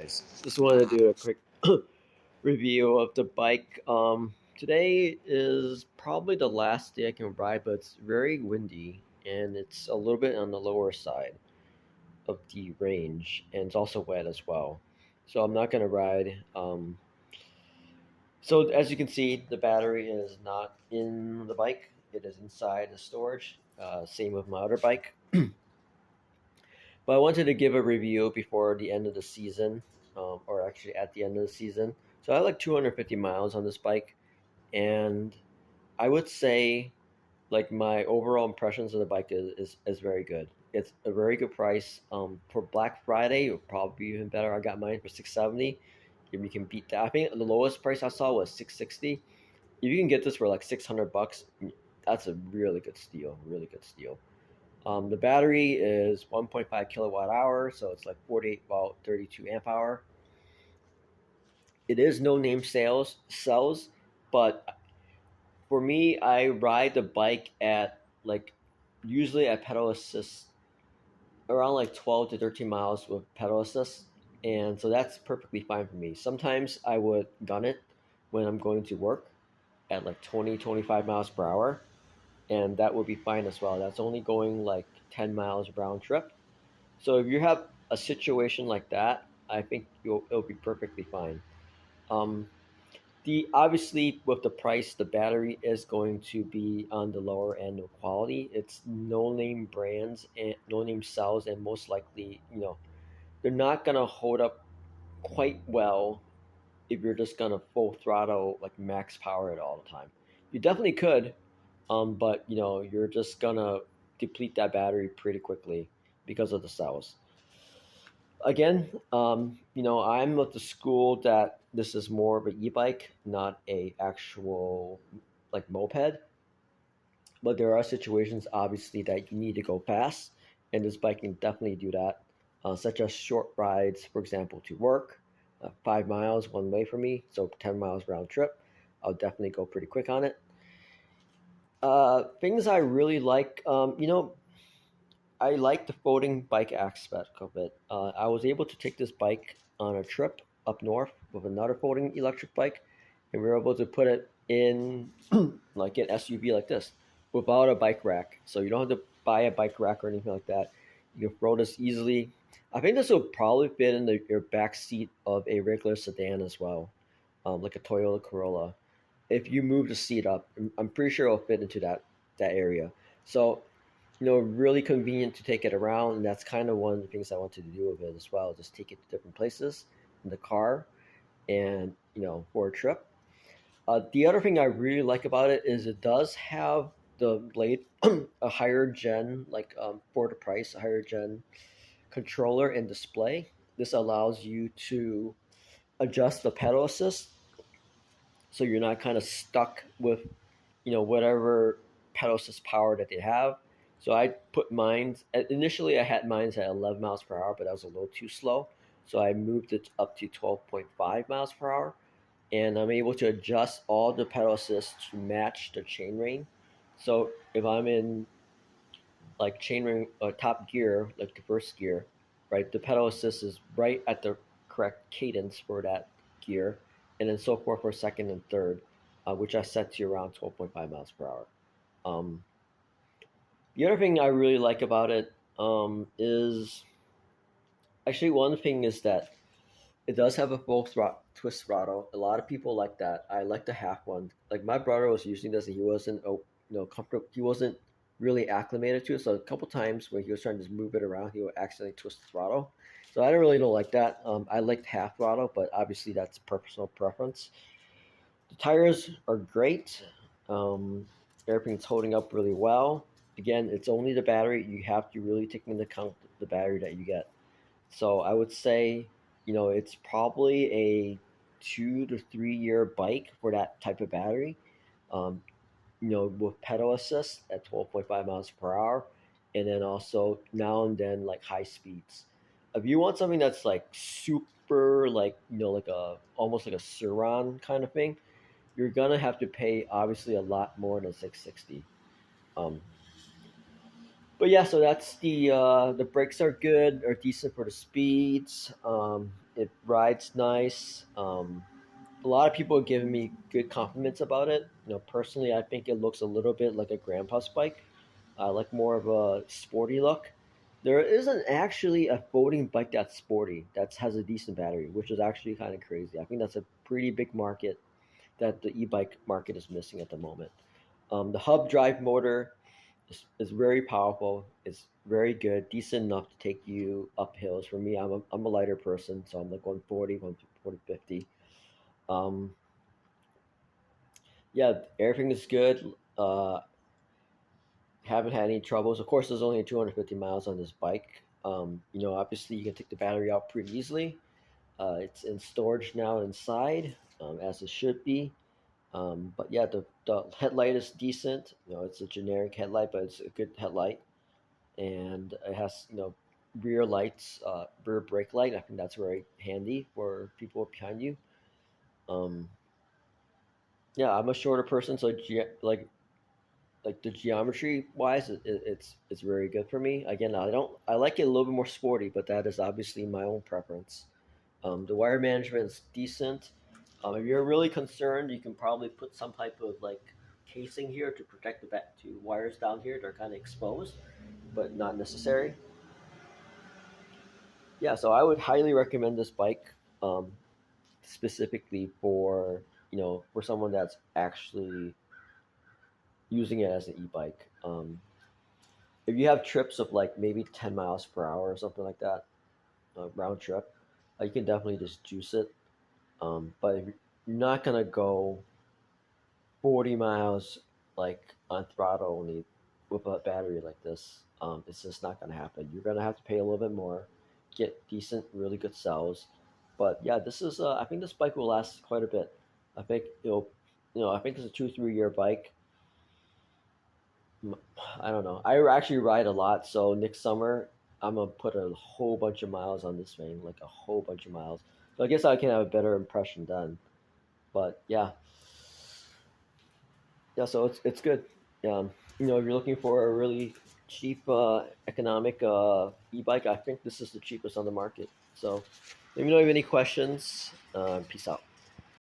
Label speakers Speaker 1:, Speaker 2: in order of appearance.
Speaker 1: Guys, just wanted to do a quick review of the bike. Today is probably the last day I can ride, but it's very windy and it's a little bit on the lower side of the range, and it's also wet as well. So I'm not gonna ride. So as you can see, the battery is not in the bike; it is inside the storage. Same with my other bike. But I wanted to give a review before the end of the season, or actually at the end of the season. So I have like 250 miles on this bike, and I would say like my overall impressions of the bike is very good. It's a very good price. For Black Friday, it would probably be even better. I got mine for 670. If you can beat that, I think the lowest price I saw was 660. If you can get this for like 600 bucks, that's a really good steal. Really good steal. The battery is 1.5 kilowatt hour, so it's like 48 volt, 32 amp hour. It is no name sales cells, but for me, I ride the bike at like usually at pedal assist around like 12 to 13 miles with pedal assist, and so that's perfectly fine for me. Sometimes I would gun it when I'm going to work at like 20, 25 miles per hour, and that would be fine as well. That's only going like 10 miles round trip. So if you have a situation like that, I think it'll be perfectly fine. Um, the obviously with the price, the battery is going to be on the lower end of quality. It's no name brands and no name cells, and most likely, they're not gonna hold up quite well if you're just gonna full throttle like max power it all the time. You definitely could, but you're just gonna deplete that battery pretty quickly because of the cells. Again, I'm of the school that this is more of an e-bike, not a actual like moped. But there are situations, obviously, that you need to go fast, and this bike can definitely do that, such as short rides, for example, to work, 5 miles one way for me, so 10 miles round trip. I'll definitely go pretty quick on it. Things I really like, I like the folding bike aspect of it. I was able to take this bike on a trip up north with another folding electric bike, and we were able to put it in like an SUV like this without a bike rack. So you don't have to buy a bike rack or anything like that. You can throw this easily. I think this will probably fit in your back seat of a regular sedan as well, like a Toyota Corolla. If you move the seat up, I'm pretty sure it'll fit into that area. So really convenient to take it around. And that's kind of one of the things I wanted to do with it as well. Just take it to different places in the car and, for a trip. The other thing I really like about it is it does have the blade, a higher gen, like for the price, a higher gen controller and display. This allows you to adjust the pedal assist so you're not kind of stuck with whatever pedal assist power that they have. So I put mine initially. I had mine at 11 miles per hour, but that was a little too slow. So I moved it up to 12.5 miles per hour, and I'm able to adjust all the pedal assists to match the chain ring. So if I'm in like chain ring top gear, like the first gear, right, the pedal assist is right at the correct cadence for that gear, and then so forth for second and third, which I set to around 12.5 miles per hour. Um, the other thing I really like about it is actually one thing is that it does have a full twist throttle. A lot of people like that. I like the half one. Like my brother was using this and he wasn't, comfortable. He wasn't really acclimated to it. So a couple times when he was trying to just move it around, he would accidentally twist the throttle. So I don't like that. I liked half throttle, but obviously that's personal preference. The tires are great. Everything's holding up really well. Again, it's only the battery. You have to really take into account the battery that you get. So I would say, it's probably a 2 to 3 year bike for that type of battery. Um, with pedal assist at 12.5 miles per hour, and then also now and then like high speeds. If you want something that's like super, like like a almost like a Suron kind of thing, you're gonna have to pay obviously a lot more than 660. Um, but yeah, so that's the brakes are good, are decent for the speeds. It rides nice. A lot of people have given me good compliments about it. Personally, I think it looks a little bit like a grandpa's bike. I like more of a sporty look. There isn't actually a folding bike that's sporty that has a decent battery, which is actually kind of crazy. I think that's a pretty big market that the e-bike market is missing at the moment. The hub drive motor is very powerful. It's very good, decent enough to take you up hills. For me, I'm a lighter person, so I'm like 140, 140, 50. Um, yeah, everything is good. Haven't had any troubles. Of course, there's only 250 miles on this bike. Obviously, you can take the battery out pretty easily. It's in storage now inside, as it should be. But yeah, the headlight is decent. It's a generic headlight, but it's a good headlight, and it has rear lights, rear brake light. I think that's very handy for people behind you. Um, yeah, I'm a shorter person, so like the geometry wise, it's very good for me. Again, I like it a little bit more sporty, but that is obviously my own preference. The wire management is decent. If you're really concerned, you can probably put some type of like casing here to protect the back two wires down here. They're kind of exposed, but not necessary. Yeah, so I would highly recommend this bike, um, specifically for someone that's actually using it as an e-bike. If you have trips of like maybe 10 miles per hour or something like that, round trip, you can definitely just juice it. But if you're not gonna go 40 miles like on throttle only with a battery like this, it's just not gonna happen. You're gonna have to pay a little bit more, get decent, really good cells. But yeah, this is I think this bike will last quite a bit. I think I think it's a 2 3 year bike. I don't know. I actually ride a lot, so next summer I'm gonna put a whole bunch of miles on this thing, like a whole bunch of miles. So I guess I can have a better impression then. But yeah, yeah. So it's good. If you're looking for a really cheap, economic e-bike, I think this is the cheapest on the market. So, let me know if you have any questions. Peace out.